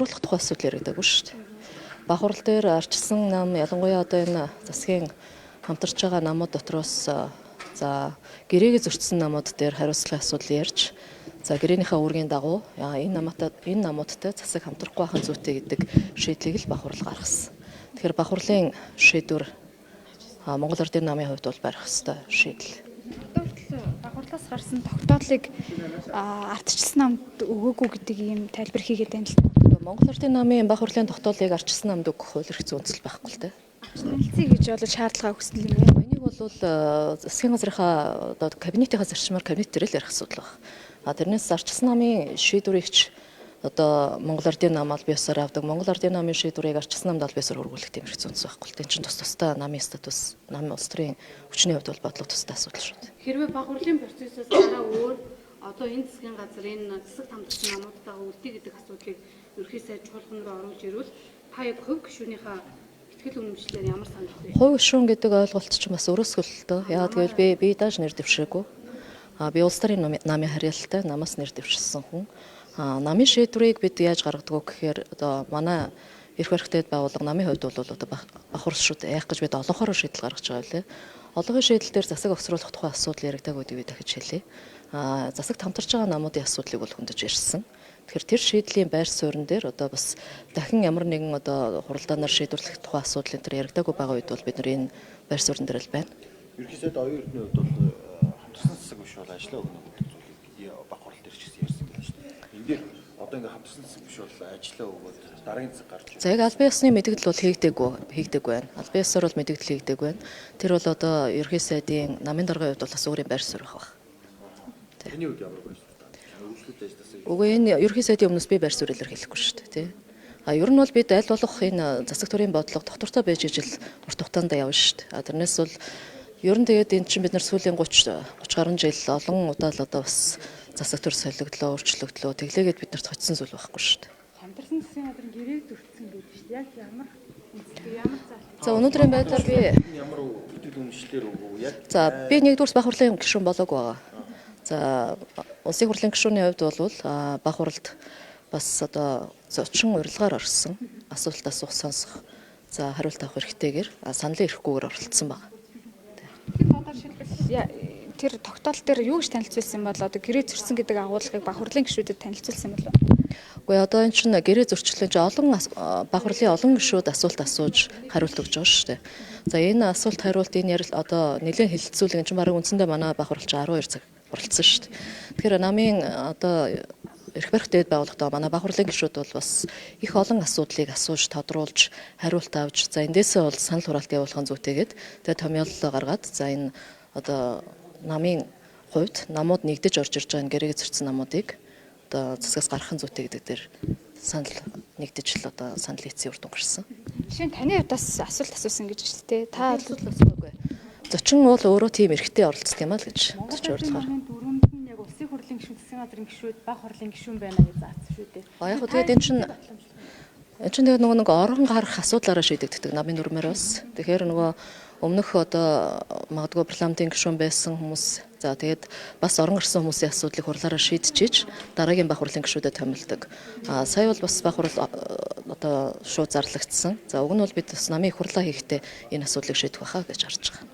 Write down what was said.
огцруулах тухай асуудал яригдаагүй шүү дээ. Бахурал дээр арчилсан нам ялангуяа одоо энэ засгийн хамтарч байгаа намууд дотроос за гэрээгээ зөрчсөн намууд дээр хариуцлагын асуудал ярьж за гэрээнийхээ үүргийн дагуу энэ намуудтай засаг хамтрахгүй байхын зүйтэй гэдэг шийдлийг л бахурал гаргасан. Тэгэхээр бахурлын шийдвэр Монгол Ардын намын хувьд бол барих ёстой шийдэл. Бахурлаас гарсан тогтоолыг ардчилсан намд өгөөгүй гэдэг ийм тайлбар хийгээд байна л. Монгол Ардын намын бахурлын тогтоолыг ардчилсан намд өгөх хууль эрх зүйн үндэслэл байхгүй л дээ. Танилцъя гэж бол шаардлага өгсөн юм байна. Энийг бол засгийн газрынхаа одоо кабинетийнхаа зарчмаар кабинет дээр л ярих асуудал байна. Тэрнээс ардчилсан намын шийдвэрийг одоо Монгол Ардын нам аль биесээр авдаг. Монгол Ардын намын шийдвэрийг ардчилсан намд аль биесээр хөргүүлэх тийм эрх зүйн үндэслэл байхгүй л. Тэн чинь тусдаа намын статус, намын улс төрийн хүчний хувьд бол бодлого тусдаа асуудал шүү дээ. Хэрвээ бахурлын процессоос дараа өөр одоо энэ засгийн газар энэ засаг хамтарсан намуудтайгаа үлдээ гэдэг асуудлыг ерхий сайд чуулганд оруулж ирвэл та яг хувь гишүүнийхээ ихтгэл үнэмшлээр ямар санал вэ? Хувь гишүүн гэдэг ойлголт чинь бас өрөөсгөлтөө. Яагаад гэвэл би дааж нэр дэвшээгүй. Би улс төрийн намын харьяалалтай намаас нэр дэвшсэн хүн. Намын шийдвэрийг бид яаж гаргадаг вэ гэхээр одоо манай эрх баригчдад байгууллага намын хувьд бол одоо бахурс шүү дээ. Яг гэж бид олонхоор шийдэл гаргаж байгаа үлээ. Олонхын шийдэл дээр засаг огцруулах тухай асуудал яригдаг гэдгийг би дахиж хэлье. Засагт хамтарч байгаа намуудын асуудлыг бол хөндөж ирсэн. Тэгэхээр тэр шийдлийн байр суурин дээр одоо бас дахин ямар нэгэн одоо хуралдаанаар шийдвэрлэх тухай асуудлын тэр яригдаагүй байгаа үед бол бид нар энэ байр суурин дээр л байна. Ерөнхийдөө оюутны хувьд бол хамтарсан засаг биш бол ажиллаа өгнө гэдэг зүйлийг бахурал дээр ч гэсэн ярьсан гэж байна шүү дээ. Энд дээр одоо ингээ хамтарсан засаг биш бол ажиллаа өгөөд дараагийн засаг гарч За яг албан ёсны мэдээлэл бол хийгдэг байна. Албан ёсоор бол мэдээлэл хийгдэг байна. Тэр бол одоо ерхий сайдын намын даргын хувьд бол бас өөрийн байр суурь байх. Тэний үед ямар байр суурь? Үгүй энэ ерхий сайдын өмнөөс би байр суурь илэрхийлэхгүй шүү дээ, тий. Ер нь бол бид аль болох энэ засаг төрийн бодлого доктортой байж ижил урт хугацаанд явна шүү дээ. Тэрнээс бол ер нь тэгээд энэ чинь бид нар сүүлийн 30 гаруй жил олон удаа л одоо бас засаг төр солигдлоо, өөрчлөгдлөө. Тэглээгээд бид нарт хоцсон зүйл байхгүй шүү дээ. Хамтарсан засгийн газар гэрээг зөрчсөн гэдэг шүү дээ. Яг ямар За өнөөдрийн байдлаар би ямар итгэл үнэмшлэр өгөө яг за би нэгдүгээр бахурлын гишүүн болоогүй байгаа. За улсын хурлын гишүүний хувьд бол бахуралд бас одоо зочин урилгаар орсон асуулт асуух сонсох за хариулт авах эрхтэйгээр саналын эрхгүйгээр оролцсон байна. тэр тогтоол дээр юу гэж танилцуулсан бол одоо гэрээ зөрсөн гэдэг агуулгыг бахурлын гишүүдэд танилцуулсан болов уу? Гэхдээ одоо энэ чинь гэрээ зөрчлөө чинь олон бахурлын олон гишүүд асуулт асууж хариулт өгж байгаа шүү дээ. За энэ асуулт хариулт энэ ярил одоо нэлээд хэлэлцүүлэг чинь бараг үндсэндээ манай бахурлч 12 цаг оролцсон шүү дээ. Тэгэхээр намын одоо эрх баригчдад байгууллагатай манай бахурлын гишүүд бол бас их олон асуудлыг асууж тодруулж хариулт авч за эндээсээ бол санал хураалт явуулахын зүйтэйгээд тэгээ томьёоллоо гаргаад за энэ одоо намын хувьд намууд нэгдэж орж ирж байгаа гэрээгээ зөрчсөн намуудыг одоо засгаас гаргахын зүйтэй гэдэг дээр санал нэгдэж л одоо санал хийцэн үрдүн гарсан. Жишээ нь таны хувьд бас асуулт асуусан гэж байна те. Та асуулт асуухгүй. Зочин бол өөрөө тийм эрхтэй оролцдог юм аа л гэж бодож урилгаар. Дөрөнд нь яг улсын хурлын гишүүн, засгийн газрын гишүүд, баг хурлын гишүүн байна гэж заасан шүү дээ. Яг тэгээд энэ чинь тэгээд нөгөө нэг орон гарах асуудлаараа шийдэгддэг намын дүрмээр бас. Тэгэхээр нөгөө өмнөх одоо магадгүй парламентын гишүүн байсан хүмүүс за тэгээд бас орон гарсан хүмүүсийн асуудлыг хурлаараа шийдчихэж дараагийн баг хурлын гишүүдэд томилдог. Сая бол бас баг хурл одоо шууд зарлагдсан. За уг нь бол бид бас намын хурлаа хийхдээ энэ асуудлыг шийдэх байхаа гэж харж байгаа.